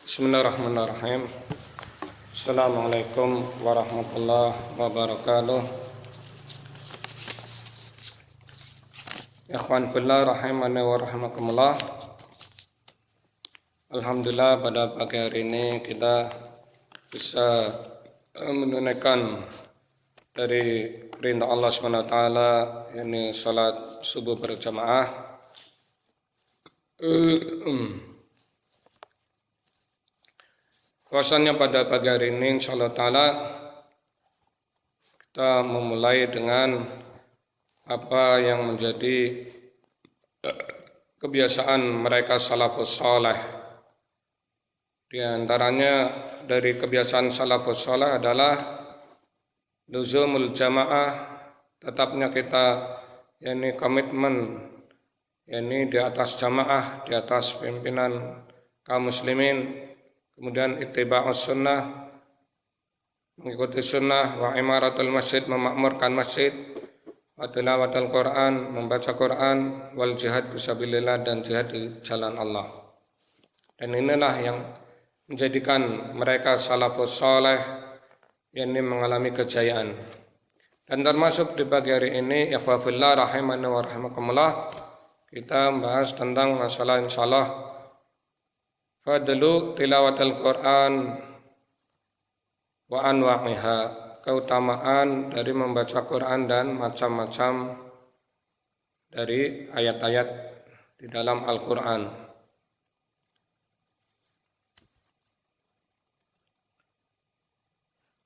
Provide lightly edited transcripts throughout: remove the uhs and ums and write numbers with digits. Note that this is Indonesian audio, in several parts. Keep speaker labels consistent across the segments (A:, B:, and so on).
A: Bismillahirrahmanirrahim. Assalamualaikum warahmatullahi wabarakatuh. Ikhwan fillah rahimani wa rahimakumullah. Alhamdulillah pada pagi hari ini kita bisa menunaikan dari perintah Allah SWT, yakni salat subuh berjamaah. Bahwasannya pada pagi hari ini insyaallah ta'ala kita memulai dengan apa yang menjadi kebiasaan mereka salafus saleh. Di antaranya dari kebiasaan salafus saleh adalah luzumul jamaah, tetapnya kita yakni komitmen yakni di atas jamaah, di atas pimpinan kaum muslimin. Kemudian ittiba'us sunnah, mengikuti sunnah, wa imaratul masjid, memakmurkan masjid, wa tilawatul Quran, membaca Quran, wal jihad fisabilillah, dan jihad di jalan Allah. Dan inilah yang menjadikan mereka salafus saleh yakni mengalami kejayaan. Dan termasuk di pagi hari ini ikhwah fillah rahimani wa rahimakumullah, kita membahas tentang masalah insyaallah fadlu tilawatul Quran wa anwa'iha, keutamaan dari membaca Quran dan macam-macam dari ayat-ayat di dalam Al-Quran.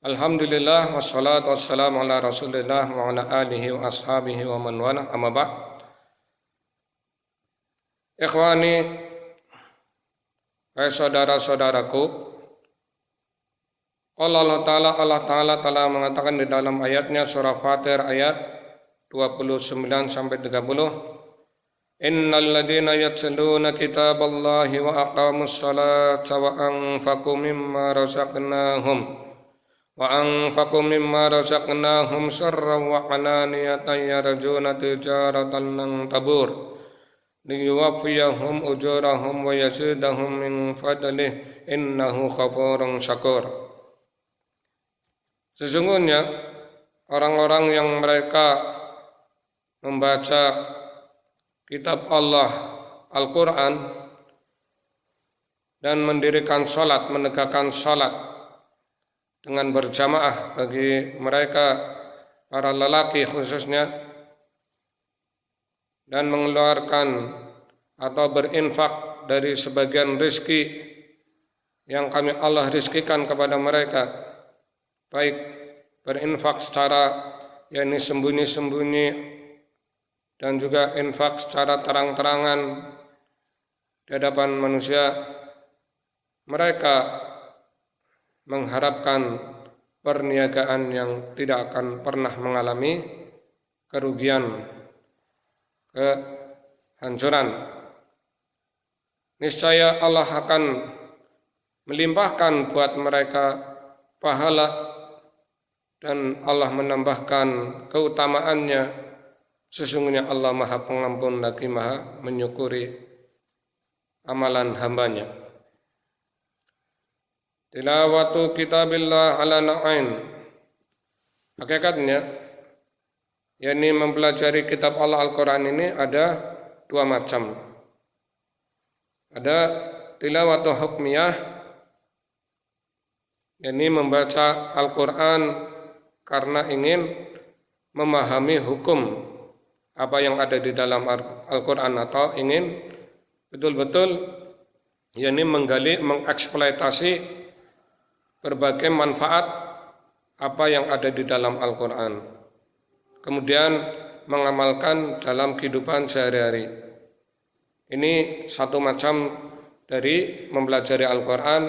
A: Alhamdulillah wassalatu wassalamu ala rasulillah wa ala alihi wa ashabihi wa man wala, amma ba'd. Ikhwani, saudara-saudaraku, Allah Ta'ala telah mengatakan di dalam ayatnya surah Fatir ayat 29 sampai 30, Innal ladzina yatluna kitaballahi wa aqamus salata wa anfaqu mimma razaqnahum sirran wa alaniyatan yarjuna tijaratan lan tabur liyuwaffiyahum ujurahum wa yazidahum min fadlih innahu ghafurun syakur. Sesungguhnya orang-orang yang mereka membaca kitab Allah Al-Quran dan mendirikan salat, menegakkan salat dengan berjamaah bagi mereka para lelaki khususnya, dan mengeluarkan atau berinfak dari sebagian rizki yang Allah rizkikan kepada mereka, baik berinfak secara yakni sembunyi-sembunyi dan juga infak secara terang-terangan di hadapan manusia. Mereka mengharapkan perniagaan yang tidak akan pernah mengalami kerugian, kehancuran. Niscaya Allah akan melimpahkan buat mereka pahala dan Allah menambahkan keutamaannya. Sesungguhnya Allah Maha Pengampun lagi Maha menyukuri amalan hambanya. Tilawatu kitabillah ala na'ain, hakikatnya yakni mempelajari kitab Allah Al-Quran ini ada dua macam. Ada tilawatu hukmiyah, yakni membaca Al-Quran karena ingin memahami hukum apa yang ada di dalam Al-Quran, atau ingin betul-betul yakni menggali, mengeksploitasi berbagai manfaat apa yang ada di dalam Al-Quran, kemudian mengamalkan dalam kehidupan sehari-hari. Ini satu macam dari mempelajari Al-Quran,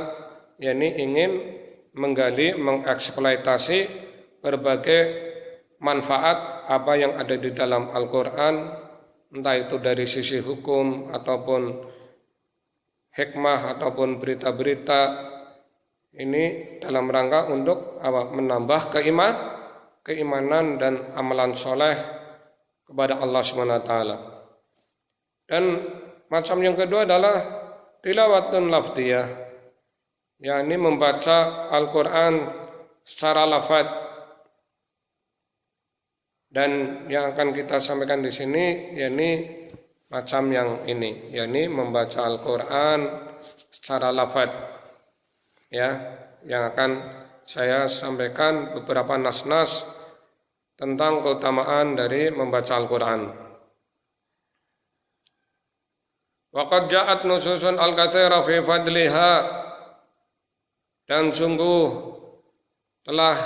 A: yakni ingin menggali, mengeksploitasi berbagai manfaat apa yang ada di dalam Al-Quran, entah itu dari sisi hukum ataupun hikmah ataupun berita-berita. Ini dalam rangka untuk menambah keimanan dan amalan soleh kepada Allah SWT. Dan macam yang kedua adalah tilawatun lafdiyah, yakni membaca Al-Quran secara lafaz. Dan yang akan kita sampaikan di sini yakni macam yang ini, yakni membaca Al-Quran secara lafaz. Ya, yang akan saya sampaikan beberapa nas-nas tentang keutamaan dari membaca Al-Quran. Waqad ja'at nususun al-katsira fi fadliha, dan sungguh telah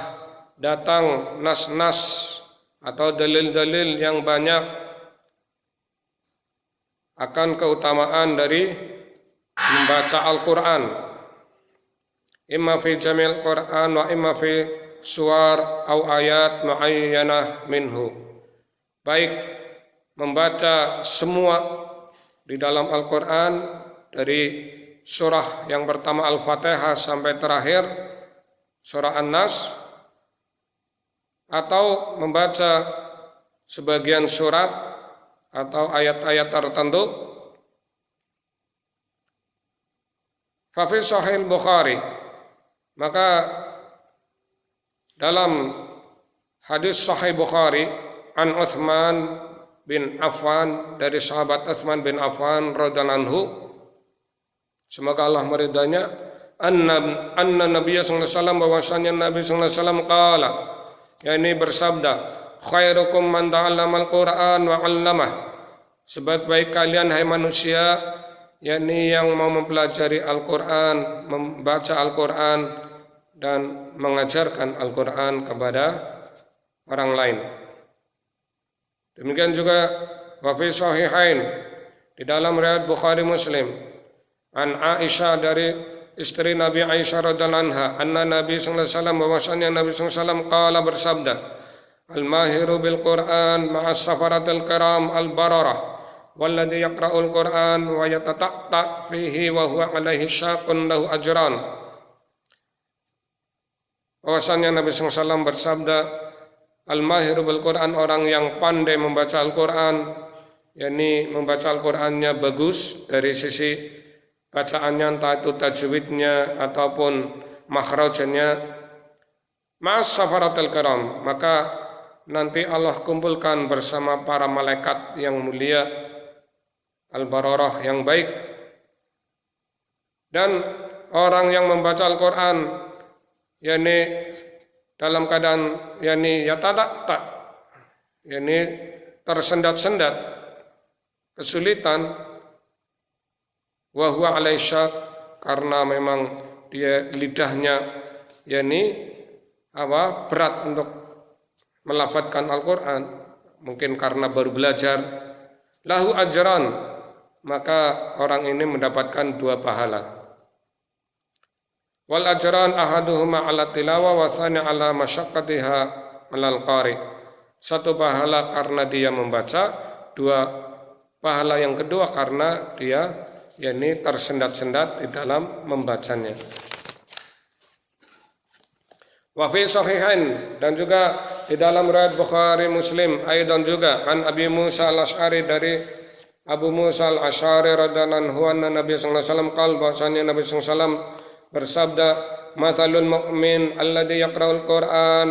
A: datang nas-nas atau dalil-dalil yang banyak akan keutamaan dari membaca Al-Quran. Imma fi jamil Quran wa imma fi suwar au ayat muayyanah minhu. Baik membaca semua di dalam Al-Quran dari surah yang pertama Al-Fatihah sampai terakhir surah An-Nas, atau membaca sebagian surat atau ayat-ayat tertentu. Fa fi Sahih Bukhari, maka dalam hadis Sahih Bukhari an Utsman bin Affan, dari sahabat Utsman bin Affan radhiyallahu anhu, semoga Allah meridainya, anna Nabi sallallahu alaihi wasallam, bahwasanya Nabi sallallahu alaihi wasallam qala, yakni bersabda, khairukum man ta'allamal Qur'an wa 'allamah, sebaik-baik kalian hai manusia, yakni yang mau mempelajari Al-Qur'an, membaca Al-Qur'an dan mengajarkan Al-Qur'an kepada orang lain. Demikian juga wa fi sahihain, di dalam riwayat Bukhari Muslim, an Aisyah, dari istri Nabi Aisyah radhiyallahu anha, anna Nabi sallallahu alaihi wasallam, bahwasanya Nabi sallallahu alaihi wasallam qala, bersabda, al-mahiru bil Qur'an ma'as safaratil kiram al-bararah walladzi yaqra'ul Qur'an wa yatata'ta fihi wa huwa alaihi syaqun lahu ajran. Bahwasanya Nabi sallallahu alaihi wasallam bersabda, al-mahiru bil Qur'an, orang yang pandai membaca Al-Qur'an, yakni membaca Al-Qur'annya bagus dari sisi bacaannya, entah itu tajwidnya ataupun makhrajnya, ma'as safaratil kiram, maka nanti Allah kumpulkan bersama para malaikat yang mulia, al-bararah, yang baik. Dan orang yang membaca Al-Quran, yakni dalam keadaan yakni yatadakta, yakni tersendat-sendat, kesulitan, wa huwa alaihi syaq, karena memang dia lidahnya yakni berat untuk melafadzkan Al-Qur'an, mungkin karena baru belajar, lahu ajran, maka orang ini mendapatkan 2 pahala. Wal ajran ahaduhuma ala tilawah wa tsani ala masyaqqatiha alal qari. 1 pahala karena dia membaca, 2 pahala yang kedua karena dia yakni tersendat-sendat di dalam membacanya. Wa fi sahihain, dan juga di dalam riwayat Bukhari Muslim, aidan juga an Abi Musa al-Asy'ari, dari Abu Musa al-Asy'ari radhiyallahu anhu, anna Nabi sallallahu alaihi wasallam qala, bahwasanya Nabi sallallahu alaihi wasallam bersabda, mathalul mu'min alladzi yaqra'ul Qur'an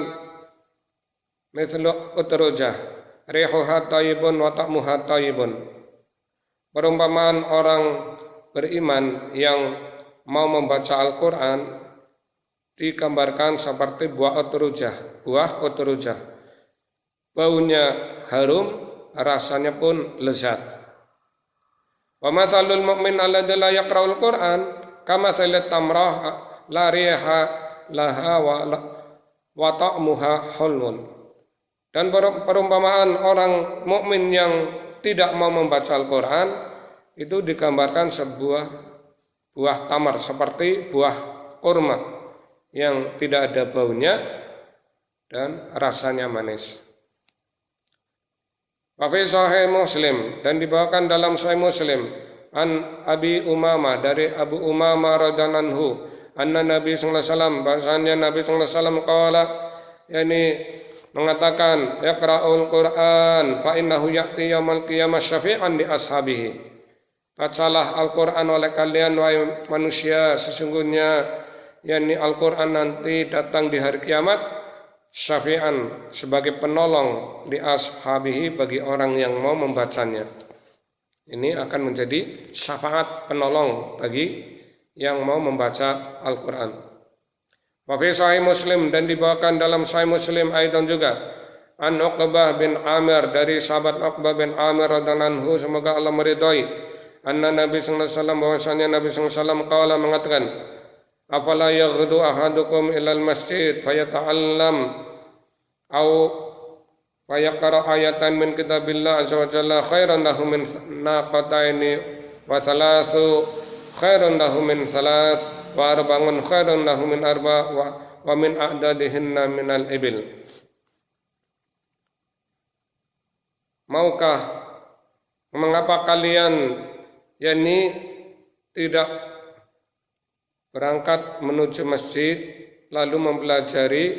A: mithlu utrujah rihuha thayyibun wa ta'muha thayyibun. Perumpamaan orang beriman yang mau membaca Al-Quran digambarkan seperti buah utrujah. Baunya harum, rasanya pun lezat. Wa mathalul mu'min alladzi la yaqra'ul Qur'an kamathalit tamrah la riha laha wa ta'muha hulun. Dan perumpamaan orang mukmin yang tidak mau membaca Al-Quran itu digambarkan sebuah buah tamar, seperti buah kurma yang tidak ada baunya dan rasanya manis. Wa fi Sahih Muslim, dan dibawakan dalam Sahih Muslim, an Abi Umamah, dari Abu Umamah radhiyallahu anhu, anna Nabi sallallahu alaihi wasallam, bahasanya Nabi sallallahu alaihi wasallam qala, yakni mengatakan, yaqra'ul Qur'an fa innahu ya'ti yaumil qiyamah syafi'an li ashabihi. Bacalah Al-Qur'an oleh kalian wahai manusia, sesungguhnya yakni Al-Quran nanti datang di hari kiamat syafi'an sebagai penolong di ashabihi bagi orang yang mau membacanya. Ini akan menjadi syafaat penolong bagi yang mau membaca Al-Quran. Wa fi Sahih Muslim, dan dibawakan dalam Sahih Muslim aidan juga an Uqbah bin Amir, dari sahabat Uqbah bin Amir radhiyallahu anhu, semoga Allah meridhai, anna Nabi sallallahu alaihi wasallam, bahwasanya Nabi sallallahu alaihi wasallam qala, mengatakan, afala yaghdu ahadukum ilal masjid fayata'allam au fayaqra ayatan min kitabillah azza wa jalla khairan lahu min naqataini wa thalathu khairan lahu min thalath wa arba'un khairan lahu min arba' wa min a'dadihinna minal ibil. Maukah, mengapa kalian yakni tidak berangkat menuju masjid lalu mempelajari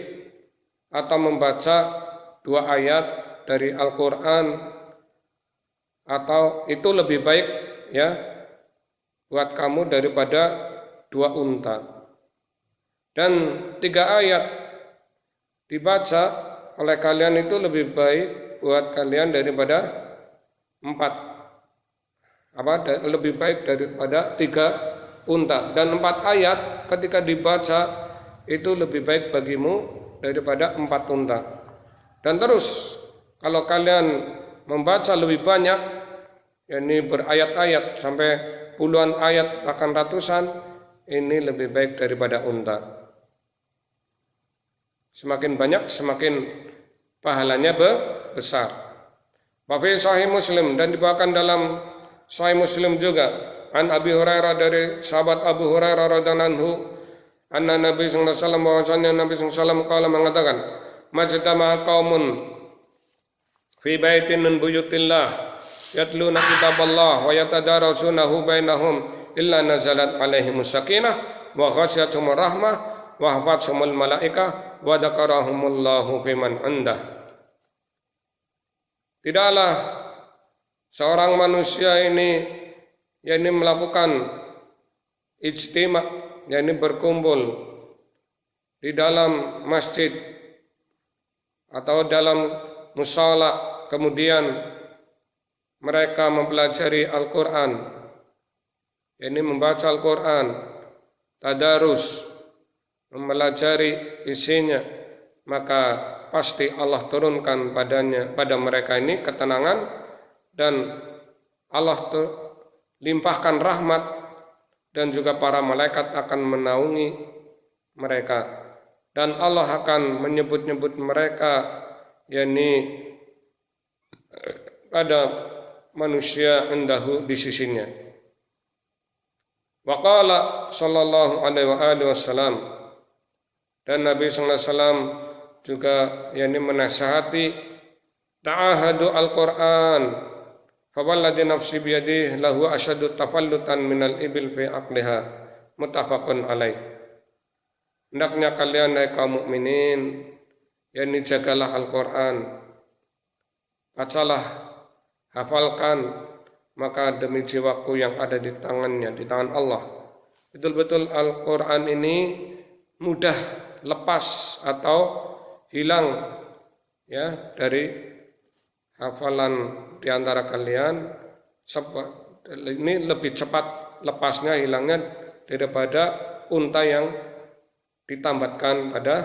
A: atau membaca 2 ayat dari Al-Quran, atau itu lebih baik ya buat kamu daripada 2 unta. Dan 3 ayat dibaca oleh kalian itu lebih baik buat kalian daripada 4, lebih baik daripada 3 unta. Dan 4 ayat ketika dibaca itu lebih baik bagimu daripada 4 unta. Dan terus kalau kalian membaca lebih banyak, yakni berayat-ayat sampai puluhan ayat bahkan ratusan, ini lebih baik daripada unta. Semakin banyak semakin pahalanya besar. Wa fi Sahih Muslim, dan dibawakan dalam Sahih Muslim juga an Abi Hurairah, dari sahabat Abu Hurairah radhiyallahu anhu, anna Nabi sallallahu alaihi wasallam, bahwasanya Nabi sallallahu alaihi wasallam qala, mengatakan, majtama'a qaumun fi baitin min buyutillah yatluna kitaballah wa yatadarasunahu bainahum illa nazalat alaihimus sakinah wa ghasyiyatuhumur rahmah wa hafathumul malaikah wa dzakarahumullahu fiman indah. Tidaklah seorang manusia ini yakni melakukan ijtima', yakni berkumpul di dalam masjid atau dalam musala, kemudian mereka mempelajari Al-Quran, yakni membaca Al-Quran, tadarus, mempelajari isinya, maka pasti Allah turunkan pada mereka ini ketenangan, dan Allah limpahkan rahmat, dan juga para malaikat akan menaungi mereka. Dan Allah akan menyebut-nyebut mereka, yakni pada manusia indahu, di sisinya. Wa qala sallallahu alaihi wasallam, dan Nabi sallallahu alaihi wasallam juga yakni menasihati, ta'ahadu al-Qur'an fa walladhi nafsi biyadihi lahu asyaddu tafallutan minal ibil fi aqliha, muttafaqun alaih. Hendaknya kalian, hai kaum mukminin, yakni jagalah Al-Quran, bacalah, hafalkan, maka demi jiwaku yang ada di tangannya, di tangan Allah, betul-betul Al-Quran ini mudah lepas atau hilang ya dari hafalan di antara kalian. Ini lebih cepat lepasnya, hilangnya, daripada unta yang ditambatkan pada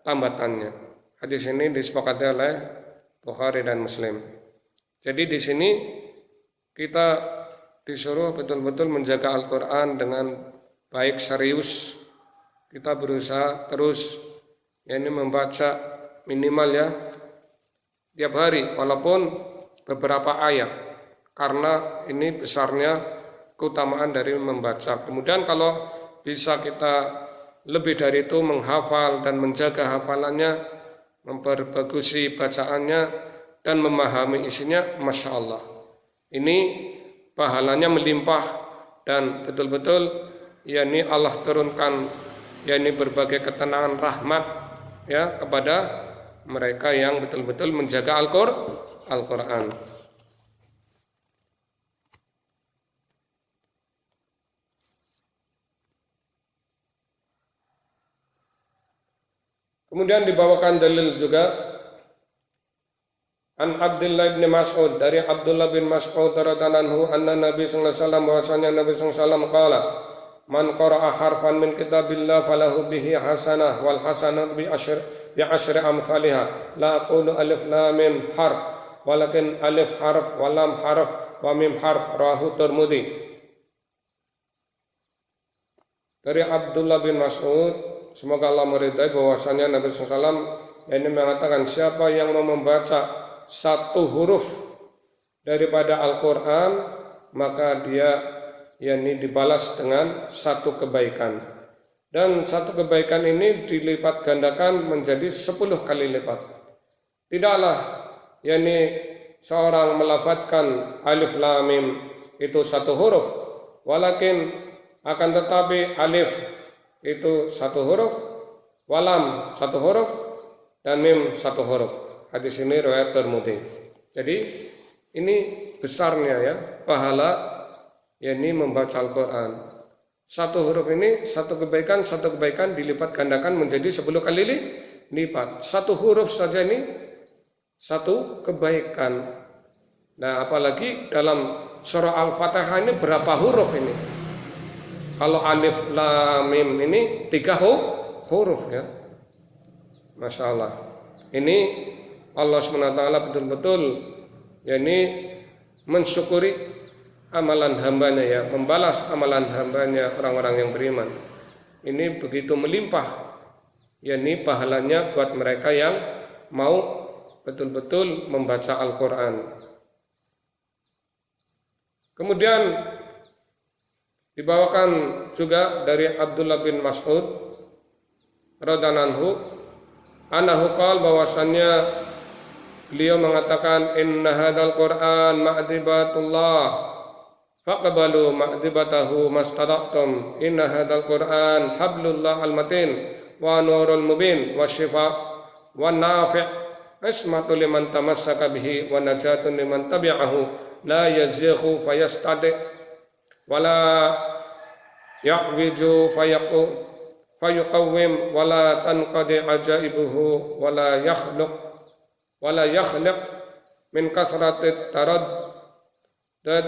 A: tambatannya. Hadis ini disepakati oleh Bukhari dan Muslim. Jadi di sini kita disuruh betul-betul menjaga Al-Quran dengan baik, serius. Kita berusaha terus yakni membaca minimal ya tiap hari, walaupun beberapa ayat, karena ini besarnya keutamaan dari membaca. Kemudian kalau bisa kita lebih dari itu menghafal dan menjaga hafalannya, memperbagusi bacaannya dan memahami isinya, Masya Allah, ini pahalanya melimpah, dan betul-betul yakni Allah turunkan yakni berbagai ketenangan, rahmat ya kepada mereka yang betul-betul menjaga Al-Quran. Kemudian dibawakan dalil juga an Abdullah bin Mas'ud, dari Abdullah bin Mas'ud radhiyallahu anhu, anna Nabi sallallahu alaihi wasallam, bahwasanya Nabi sallallahu alaihi wasallam qala, man qara'a harfan min kitabillah falahu bihi hasanah wal hasanatu bi asyri amsalihha, la aqulu alif lam mim harf walakin alif harf wa lam harf wa mim harf, rawahu Tirmidzi. Dari Abdullah bin Mas'ud, semoga Allah meridai, bahwasanya Nabi sallallahu alaihi wasallam ini mengatakan, siapa yang mau membaca satu huruf daripada Al-Quran, maka dia dibalas dengan satu kebaikan, dan satu kebaikan ini dilipat gandakan menjadi 10 kali lipat. Tidaklah seorang melafadzkan alif lam mim itu satu huruf, walakin akan tetapi alif itu satu huruf, walam satu huruf, dan mim satu huruf. Hadis ini riwayat Tirmidzi. Jadi ini besarnya pahala membaca Al-Quran. Satu huruf ini satu kebaikan dilipat gandakan menjadi 10 kali lipat. Satu huruf saja ini satu kebaikan. Nah, apalagi dalam surah Al-Fatihah ini berapa huruf ini? Kalau alif lam mim ini 3 huruf ya. Masya Allah. Ini Allah SWT betul-betul mensyukuri amalan hambanya membalas amalan hambanya orang-orang yang beriman. Ini begitu melimpah pahalanya buat mereka yang mau betul-betul membaca Al-Quran. Kemudian dibawakan juga dari Abdullah bin Mas'ud radhiyallahu anhu qala, bahwasannya beliau mengatakan, inna hadzal Qur'an ma'dibatullah faqbalu ma'dibatahu mastata'tum, inna hadzal Qur'an hablullah al-matin wa nurul mubin wa shifa wa nafi' ismatu liman tamassaka bihi wa najatun liman tabi'ahu la yazighu fayastadi wa la ya'wiju fayuqawwim wa la tanqadi ajaibuhu wa la yakhluq min kasratit taraddud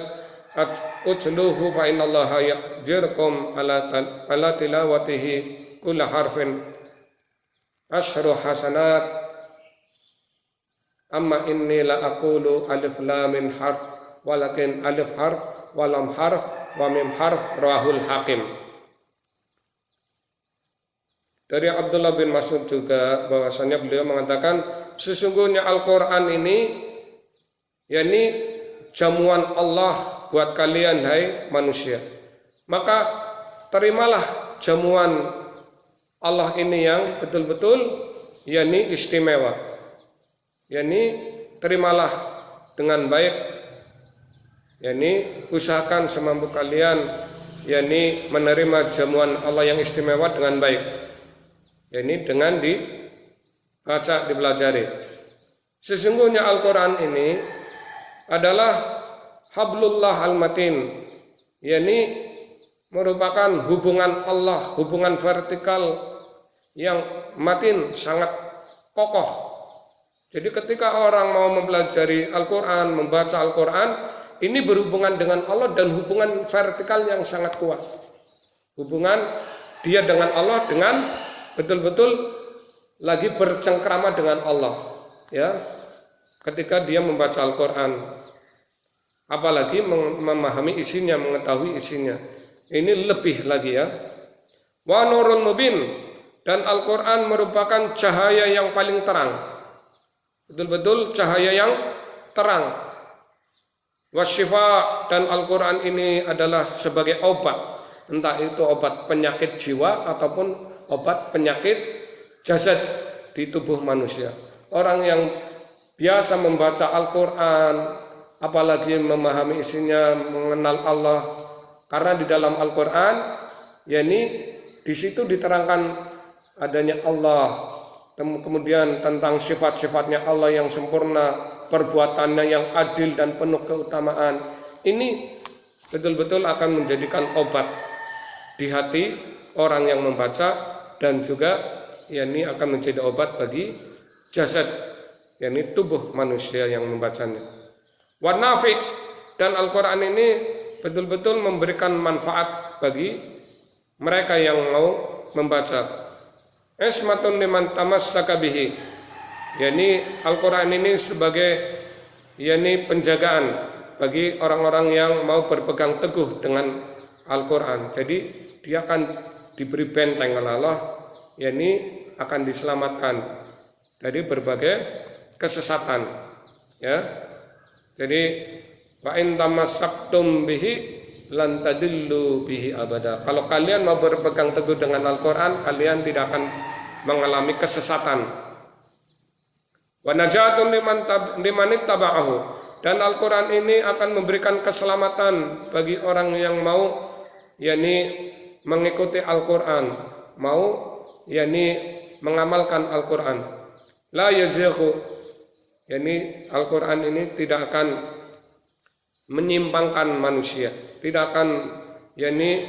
A: ujluhu fa innallaha yajirkum ala tilawatihi kulla harfin asyru hasanat, amma inni la aqulu alif lam mim harf walakin alif harf wa lam harf wa mim harf, rawahul Hakim. Dari Abdullah bin Mas'ud juga bahwasanya beliau mengatakan, sesungguhnya Al-Quran ini jamuan Allah buat kalian hai manusia. Maka terimalah jamuan Allah ini yang betul-betul istimewa. Terimalah dengan baik. Usahakan semampu kalian menerima jamuan Allah yang istimewa dengan baik. Dengan dibaca, dipelajari. Sesungguhnya Al-Quran ini adalah hablullah al-matin, merupakan hubungan Allah, hubungan vertikal yang matin, sangat kokoh. Jadi ketika orang mau mempelajari Al-Quran, membaca Al-Quran, ini berhubungan dengan Allah dan hubungan vertikal yang sangat kuat. Hubungan dia dengan Allah dengan betul-betul lagi bercengkrama dengan Allah ketika dia membaca Al-Quran, apalagi memahami isinya, mengetahui isinya, ini lebih lagi wa nurul mubin, dan Al-Quran merupakan cahaya yang paling terang, betul-betul cahaya yang terang. Wasyifa, dan Al-Quran ini adalah sebagai obat, entah itu obat penyakit jiwa ataupun obat penyakit jasad di tubuh manusia. Orang yang biasa membaca Al-Quran, apalagi memahami isinya, mengenal Allah, karena di dalam Al-Quran di situ diterangkan adanya Allah, kemudian tentang sifat-sifatnya Allah yang sempurna, perbuatannya yang adil dan penuh keutamaan. Ini betul-betul akan menjadikan obat di hati orang yang membaca, dan juga yakni akan menjadi obat bagi jasad, yakni tubuh manusia yang membacanya. Wa nafi, dan Al-Quran ini betul-betul memberikan manfaat bagi mereka yang mau membaca. Ismatun liman tamassaka bihi, yakni Al-Quran ini sebagai yakni penjagaan bagi orang-orang yang mau berpegang teguh dengan Al-Quran. Jadi dia akan diberi benteng oleh Allah, yakni akan diselamatkan dari berbagai kesesatan. Ya, jadi wa in tamassaktum bihi lan tadillu bihi abada. Kalau kalian mau berpegang teguh dengan Al-Quran, kalian tidak akan mengalami kesesatan. Wa najatun liman ittaba'ahu, dan Al-Quran ini akan memberikan keselamatan bagi orang yang mau yakni mengikuti Al-Quran, mau yakni mengamalkan Al-Quran. La yazighu, yakni Al-Quran ini tidak akan menyimpangkan manusia, tidak akan yakni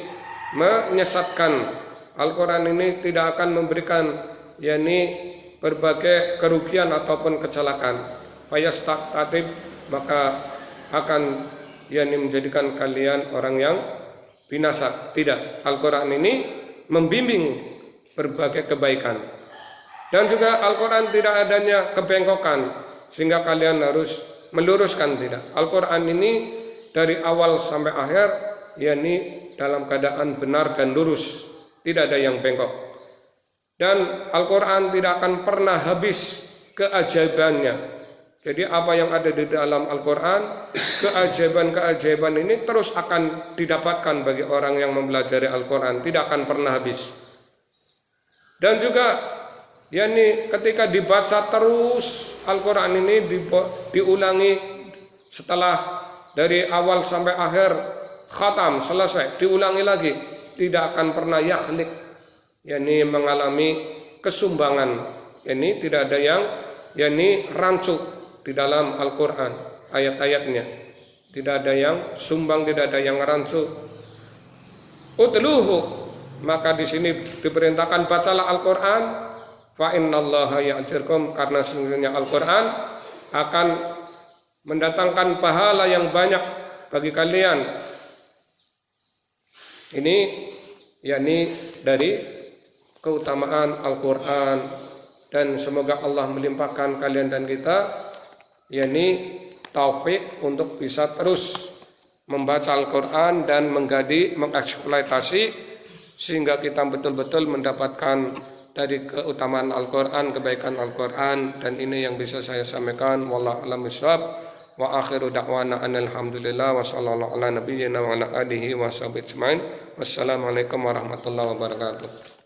A: menyesatkan. Al-Quran ini tidak akan memberikan yakni berbagai kerugian ataupun kecelakaan. Fayastaqatib, maka akan yakni menjadikan kalian orang yang binasa. Tidak, Al-Quran ini membimbing berbagai kebaikan. Dan juga Al-Quran tidak adanya kebengkokan sehingga kalian harus meluruskan, tidak. Al-Quran ini dari awal sampai akhir yakni dalam keadaan benar dan lurus, tidak ada yang bengkok. Dan Al-Quran tidak akan pernah habis keajaibannya. Jadi apa yang ada di dalam Al-Quran, keajaiban-keajaiban ini terus akan didapatkan bagi orang yang mempelajari Al-Quran, tidak akan pernah habis. Dan juga yakni ketika dibaca terus Al-Quran ini diulangi setelah dari awal sampai akhir khatam selesai, diulangi lagi, tidak akan pernah yakhlik, yakni mengalami kesumbangan. Yakni tidak ada yang yakni rancu di dalam Al-Quran ayat-ayatnya, tidak ada yang sumbang, tidak ada yang rancu. Utluhu, maka di sini diperintahkan bacalah Al-Quran. Fa innallaha ya'jirkum, karena sesungguhnya Al-Quran akan mendatangkan pahala yang banyak bagi kalian. Ini yakni dari keutamaan Al-Quran, dan semoga Allah melimpahkan kalian dan kita yakni taufik untuk bisa terus membaca Al-Quran dan mengeksploitasi sehingga kita betul-betul mendapatkan dari keutamaan Al-Quran, kebaikan Al-Quran. Dan ini yang bisa saya sampaikan. Wallahu a'lam bishawab. Wa akhiru da'wana alhamdulillah wa sallallahu ala nabiyyina wa ala alihi wa sahbihi ajmain. Wassalamualaikum warahmatullahi wabarakatuh.